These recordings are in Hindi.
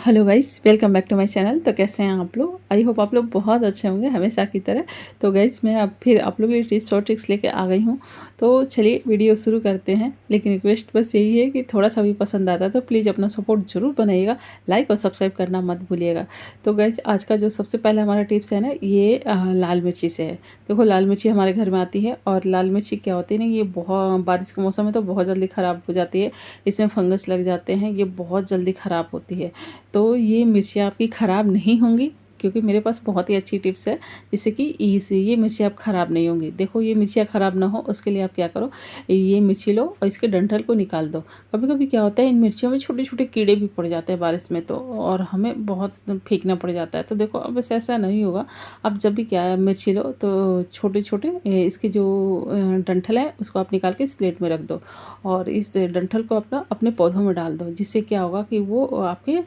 Hello guys, welcome back to my channel. तो कैसे हैं आप लोग? आई होप आप लोग बहुत अच्छे होंगे हमेशा की तरह। तो गाइस मैं अब फिर आप लोगों के लिए टिप्स और ट्रिक्स लेके आ गई हूँ। तो चलिए वीडियो शुरू करते हैं। लेकिन रिक्वेस्ट बस यही है कि थोड़ा सा भी पसंद आता है तो प्लीज़ अपना सपोर्ट ज़रूर बनाइएगा, लाइक और सब्सक्राइब करना मत भूलिएगा। तो गाइस आज का जो सबसे पहले हमारा टिप्स है ना, ये लाल मिर्ची से है। देखो, लाल मिर्ची हमारे घर में आती है और लाल मिर्ची क्या होती है ना, ये बहुत बारिश के मौसम में तो बहुत जल्दी ख़राब हो जाती है। इसमें फंगस लग जाते हैं, ये बहुत जल्दी ख़राब होती है। तो ये मिर्चियाँ आपकी ख़राब नहीं होंगी, क्योंकि मेरे पास बहुत ही अच्छी टिप्स है जिससे कि इसे ये मिर्ची आप ख़राब नहीं होंगी। देखो, ये मिर्चियाँ ख़राब ना हो उसके लिए आप क्या करो, ये मिर्ची लो और इसके डंठल को निकाल दो। कभी कभी क्या होता है, इन मिर्चियों में छोटे छोटे कीड़े भी पड़ जाते हैं बारिश में, तो और हमें बहुत फेंकना पड़ जाता है। तो देखो, अब वैसे ऐसा नहीं होगा। अब जब भी क्या है, मिर्ची लो तो छोटे छोटे इसके जो डंठल है उसको आप निकाल के इस प्लेट में रख दो और इस डंठल को अपने पौधों में डाल दो। जिससे क्या होगा कि वो आपके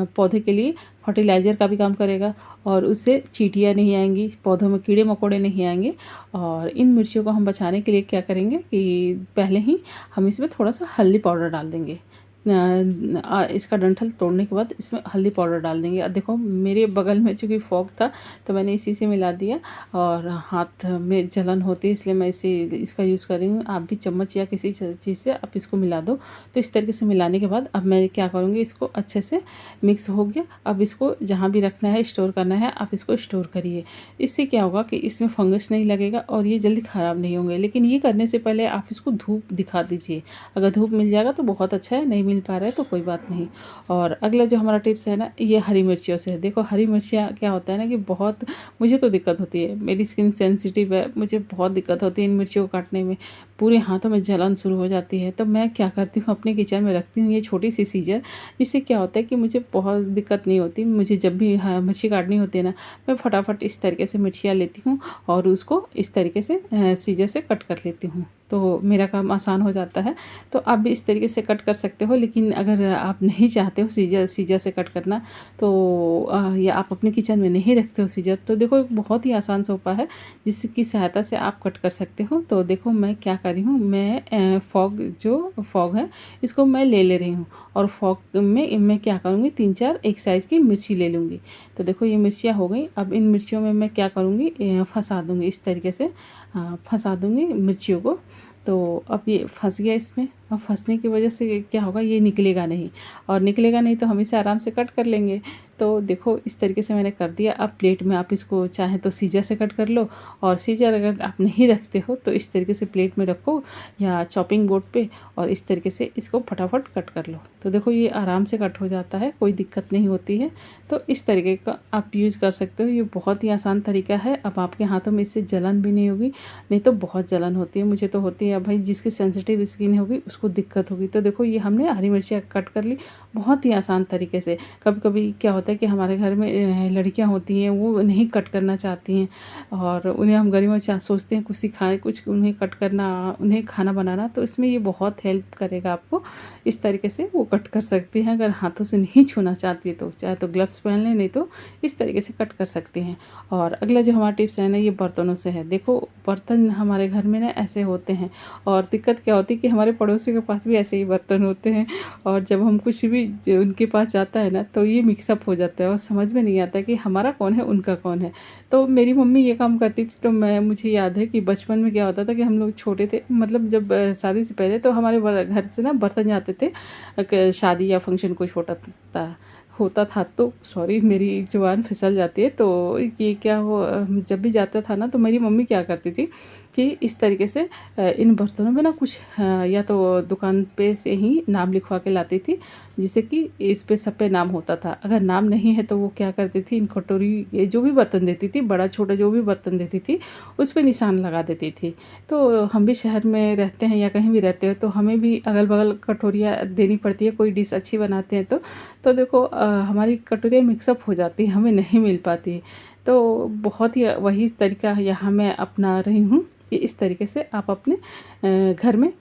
पौधे के लिए फर्टिलाइज़र का भी काम करेगा और उससे चींटियाँ नहीं आएंगी, पौधों में कीड़े मकोड़े नहीं आएंगे। और इन मिर्चियों को हम बचाने के लिए क्या करेंगे कि पहले ही हम इसमें थोड़ा सा हल्दी पाउडर डाल देंगे। इसका डंठल तोड़ने के बाद इसमें हल्दी पाउडर डाल देंगे। और देखो, मेरे बगल में चूँकि फॉग था तो मैंने इसी से मिला दिया और हाथ में जलन होती है, इसलिए मैं इसका यूज़ कर रही हूँ। आप भी चम्मच या किसी चीज़ से आप इसको मिला दो। तो इस तरीके से मिलाने के बाद अब मैं क्या करूँगी, इसको अच्छे से मिक्स हो गया। अब इसको जहाँ भी रखना है, स्टोर करना है, आप इसको स्टोर करिए। इससे क्या होगा कि इसमें फंगस नहीं लगेगा और ये जल्दी ख़राब नहीं होंगे। लेकिन ये करने से पहले आप इसको धूप दिखा दीजिए। अगर धूप मिल जाएगा तो बहुत अच्छा है, नहीं मिल पा रहा है तो कोई बात नहीं। और अगला जो हमारा टिप्स है ना, ये हरी मिर्चियों से है। देखो, हरी मिर्चियाँ क्या होता है ना कि बहुत मुझे तो दिक्कत होती है, मेरी स्किन सेंसिटिव है, मुझे बहुत दिक्कत होती है इन मिर्चियों को काटने में। पूरे हाथों में जलन शुरू हो जाती है। तो मैं क्या करती हूँ, अपने किचन में रखती हूँ ये छोटी सी सीजर। जिससे क्या होता है कि मुझे बहुत दिक्कत नहीं होती। मुझे जब भी मिर्ची काटनी होती है ना, मैं फटाफट इस तरीके से मिर्चियाँ लेती हूँ और उसको इस तरीके से सीजर से कट कर लेती हूँ। तो मेरा काम आसान हो जाता है। तो आप भी इस तरीके से कट कर सकते हो। लेकिन अगर आप नहीं चाहते हो सीजर से कट करना, तो या आप अपने किचन में नहीं रखते हो सीजर, तो देखो एक बहुत ही आसान सोपा है जिसकी सहायता से आप कट कर सकते हो। तो देखो, मैं क्या कर रही हूँ, मैं फॉग है इसको मैं ले रही हूँ और फॉग में मैं क्या करूँगी, 3-4 एक साइज़ की मिर्ची ले लूँगी। तो देखो, ये मिर्चियाँ हो गई। अब इन मिर्चियों में मैं क्या करूँगी, फंसा दूँगी इस तरीके से, फंसा दूँगी मिर्चियों को। तो अब ये फंस गया इसमें। अब फंसने की वजह से क्या होगा, ये निकलेगा नहीं, और निकलेगा नहीं तो हम इसे आराम से कट कर लेंगे। तो देखो, इस तरीके से मैंने कर दिया। अब प्लेट में आप इसको चाहें तो सीजर से कट कर लो, और सीजर अगर आप नहीं रखते हो तो इस तरीके से प्लेट में रखो या चॉपिंग बोर्ड पे, और इस तरीके से इसको फटाफट कट कर लो। तो देखो, ये आराम से कट हो जाता है, कोई दिक्कत नहीं होती है। तो इस तरीके का आप यूज़ कर सकते हो। ये बहुत ही आसान तरीका है। अब आपके हाथों में इससे जलन भी नहीं होगी, नहीं तो बहुत जलन होती है, मुझे तो होती है। अब भाई, जिसकी सेंसिटिव स्किन होगी उसको दिक्कत होगी। तो देखो, ये हमने हरी मिर्चियाँ कट कर ली बहुत ही आसान तरीके से। कभी कभी क्या होता है कि हमारे घर में लड़कियां होती हैं, वो नहीं कट करना चाहती हैं और उन्हें हम गरीब सोचते हैं कुछ सिखाएं, कुछ उन्हें कट करना, उन्हें खाना बनाना। तो इसमें ये बहुत हेल्प करेगा आपको। इस तरीके से वो कट कर सकती हैं। अगर हाथों से नहीं छूना चाहती है तो चाहे तो ग्लव्स पहन लें, नहीं तो इस तरीके से कट कर सकती हैं। और अगला जो हमारा टिप्स है ना, ये बर्तनों से है। देखो, बर्तन हमारे घर में ना ऐसे होते हैं, और दिक्कत क्या होती है कि हमारे पड़ोसियों के पास भी ऐसे ही बर्तन होते हैं। और जब हम कुछ भी उनके पास जाता है ना, तो ये मिक्सअप हो जाता है और समझ में नहीं आता कि हमारा कौन है उनका कौन है। तो मेरी मम्मी ये काम करती थी। तो मुझे याद है कि बचपन में क्या होता था कि हम लोग छोटे थे, मतलब जब शादी से पहले, तो हमारे घर से ना बर्तन जाते थे शादी या फंक्शन कुछ होता था। तो सॉरी, मेरी जुबान फिसल जाती है। तो ये क्या हो, जब भी जाता था ना, तो मेरी मम्मी क्या करती थी कि इस तरीके से इन बर्तनों में ना कुछ या तो दुकान पे से ही नाम लिखवा के लाती थी, जिससे कि इस पे सब पे नाम होता था। अगर नाम नहीं है तो वो क्या करती थी, इन कटोरी, ये जो भी बर्तन देती थी, बड़ा छोटा जो भी बर्तन देती थी, उस पे निशान लगा देती थी। तो हम भी शहर में रहते हैं या कहीं भी रहते हैं, तो हमें भी अगल बगल कटोरियाँ देनी पड़ती है, कोई डिश अच्छी बनाते हैं तो देखो, हमारी कटोरियाँ मिक्सअप हो जाती हैं, हमें नहीं मिल पाती। तो बहुत ही वही तरीका यहाँ मैं अपना रही हूँ कि इस तरीके से आप अपने घर में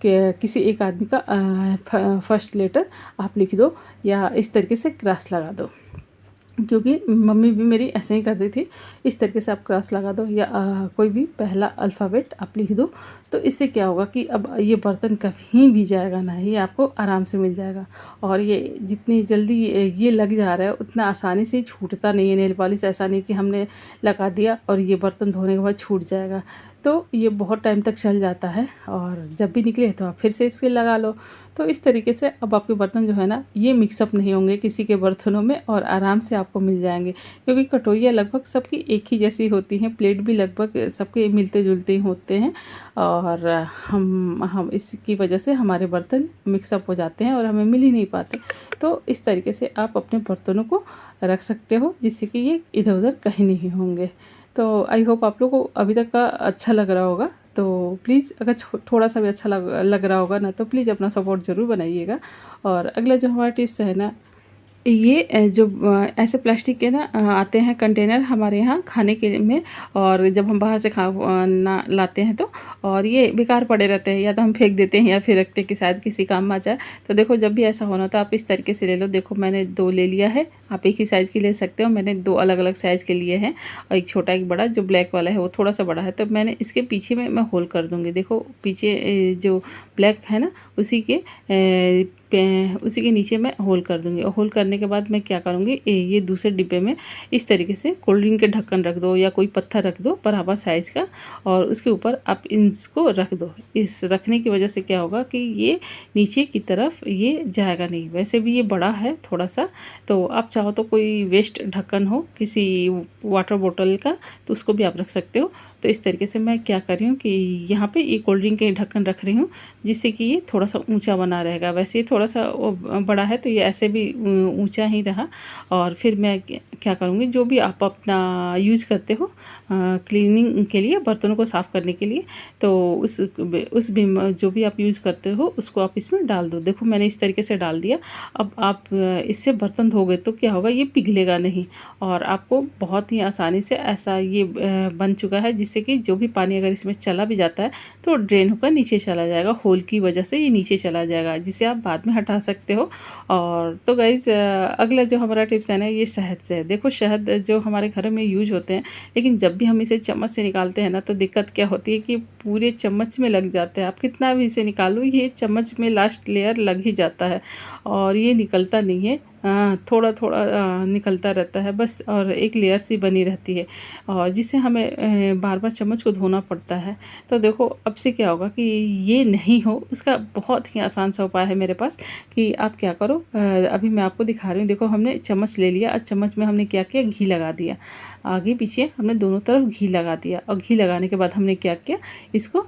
किसी एक आदमी का फर्स्ट लेटर आप लिख दो या इस तरीके से क्रॉस लगा दो। क्योंकि मम्मी भी मेरी ऐसे ही करती थी। इस तरीके से आप क्रॉस लगा दो या कोई भी पहला अल्फ़ाबेट आप लिख दो, तो इससे क्या होगा कि अब ये बर्तन कहीं भी जाएगा ना, ये आपको आराम से मिल जाएगा। और ये जितनी जल्दी ये लग जा रहा है उतना आसानी से छूटता नहीं है नेल पॉलिश। ऐसा नहीं कि हमने लगा दिया और ये बर्तन धोने के बाद छूट जाएगा। तो ये बहुत टाइम तक चल जाता है और जब भी निकले तो आप फिर से इसके लगा लो। तो इस तरीके से अब आपके बर्तन जो है ना, ये मिक्सअप नहीं होंगे किसी के बर्तनों में और आराम से आपको मिल जाएंगे। क्योंकि कटोरियाँ लगभग सबकी एक ही जैसी होती हैं, प्लेट भी लगभग सबके मिलते जुलते ही होते हैं और हम इसकी वजह से हमारे बर्तन मिक्सअप हो जाते हैं और हमें मिल ही नहीं पाते। तो इस तरीके से आप अपने बर्तनों को रख सकते हो जिससे कि ये इधर उधर कहीं नहीं होंगे। तो आई होप आप लोगों को अभी तक का अच्छा लग रहा होगा। तो प्लीज़ अगर थोड़ा सा भी अच्छा लग रहा होगा ना, तो प्लीज़ अपना सपोर्ट ज़रूर बनाइएगा। और अगला जो हमारा टिप्स है ना, ये जो ऐसे प्लास्टिक के ना आते हैं कंटेनर हमारे यहाँ खाने के में, और जब हम बाहर से ना लाते हैं तो, और ये बेकार पड़े रहते हैं, या तो हम फेंक देते हैं या फिर रखते हैं कि शायद किसी काम में आ जाए। तो देखो जब भी ऐसा होना तो आप इस तरीके से ले लो। देखो मैंने 2 ले लिया है, आप एक ही साइज़ की ले सकते हो। मैंने 2 अलग अलग साइज़ के लिए हैं और एक छोटा एक बड़ा। जो ब्लैक वाला है वो थोड़ा सा बड़ा है, तो मैंने इसके पीछे में मैं होल कर दूँगी। देखो पीछे जो ब्लैक है ना, उसी के नीचे मैं होल कर दूँगी। और होल करने के बाद मैं क्या करूँगी, ये दूसरे डिब्बे में इस तरीके से कोल्ड ड्रिंक के ढक्कन रख दो या कोई पत्थर रख दो बराबर साइज़ का, और उसके ऊपर आप इसको रख दो। इस रखने की वजह से क्या होगा कि ये नीचे की तरफ ये जाएगा नहीं। वैसे भी ये बड़ा है थोड़ा सा, तो आप चाहो तो कोई वेस्ट ढक्कन हो किसी वाटर बोतल का, तो उसको भी आप रख सकते हो। तो इस तरीके से मैं क्या कर रही हूँ कि यहाँ पे ये कोल्ड ड्रिंक के ढक्कन रख रही हूँ, जिससे कि ये थोड़ा सा ऊंचा बना रहेगा। वैसे ये थोड़ा सा बड़ा है तो ये ऐसे भी ऊंचा ही रहा। और फिर मैं क्या करूँगी, जो भी आप अपना यूज़ करते हो क्लीनिंग के लिए, बर्तनों को साफ़ करने के लिए, तो उस जो भी आप यूज़ करते हो उसको आप इसमें डाल दो। देखो मैंने इस तरीके से डाल दिया। अब आप इससे बर्तन धोगे तो क्या होगा, ये पिघलेगा नहीं और आपको बहुत ही आसानी से ऐसा ये बन चुका है, जिससे कि जो भी पानी अगर इसमें चला भी जाता है तो ड्रेन होकर नीचे चला जाएगा। होल की वजह से ये नीचे चला जाएगा, जिसे आप बाद में हटा सकते हो। और तो गाइज़ अगला जो हमारा टिप्स है ना, ये शहद से है। देखो शहद जो हमारे घर में यूज होते हैं, लेकिन जब भी हम इसे चम्मच से निकालते हैं ना, तो दिक्कत क्या होती है कि पूरे चम्मच में लग जाते हैं। आप कितना भी इसे निकालो, ये चम्मच में लास्ट लेयर लग ही जाता है और ये निकलता नहीं है। थोड़ा थोड़ा निकलता रहता है बस, और एक लेयर सी बनी रहती है, और जिससे हमें बार बार चम्मच को धोना पड़ता है। तो देखो अब से क्या होगा कि ये नहीं हो, उसका बहुत ही आसान सा उपाय है मेरे पास। कि आप क्या करो, अभी मैं आपको दिखा रही हूँ। देखो हमने चम्मच ले लिया और चम्मच में हमने क्या किया, घी लगा दिया। आगे पीछे हमने दोनों तरफ घी लगा दिया, और घी लगाने के बाद हमने क्या किया, इसको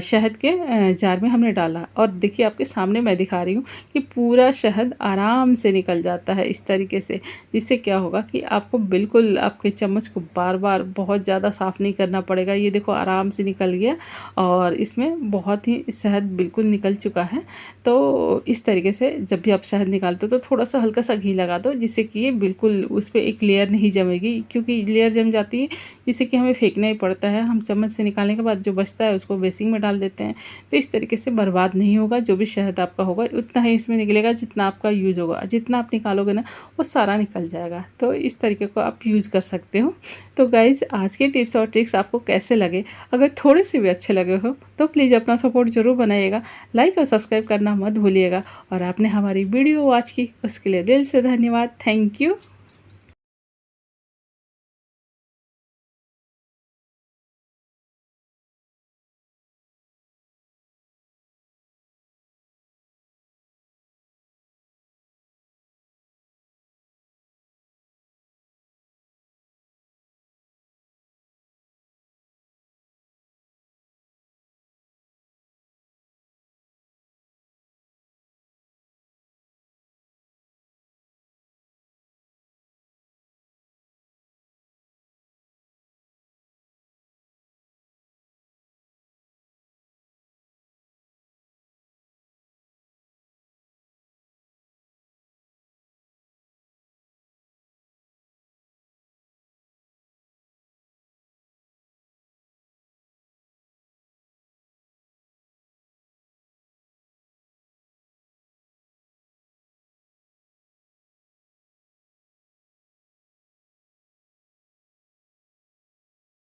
शहद के जार में हमने डाला। और देखिए आपके सामने मैं दिखा रही हूँ कि पूरा शहद आराम से निकल जाता है इस तरीके से। जिससे क्या होगा कि आपको बिल्कुल आपके चम्मच को बार बार बहुत ज़्यादा साफ़ नहीं करना पड़ेगा। ये देखो आराम से निकल गया और इसमें बहुत ही शहद बिल्कुल निकल चुका है। तो इस तरीके से जब भी आप शहद निकालते हो तो थोड़ा सा हल्का सा घी लगा दो, जिससे कि ये बिल्कुल उस पर एक लेयर नहीं जमेगी, क्योंकि लेयर जम जाती है जिससे कि हमें फेंकना ही पड़ता है। हम चम्मच से निकालने के बाद जो बचता है उसको बेसिंग में डाल देते हैं। तो इस तरीके से बर्बाद नहीं होगा। जो भी शहद आपका होगा उतना ही इसमें निकलेगा जितना आपका यूज़ होगा। जितना आप निकालोगे ना वो सारा निकल जाएगा। तो इस तरीके को आप यूज़ कर सकते हो। तो गाइज़ आज के टिप्स और ट्रिक्स आपको कैसे लगे, अगर थोड़े से भी अच्छे लगे हो तो प्लीज़ अपना सपोर्ट ज़रूर बनाइएगा। लाइक और सब्सक्राइब करना मत भूलिएगा। और आपने हमारी वीडियो वॉच की उसके लिए दिल से धन्यवाद। Thank you.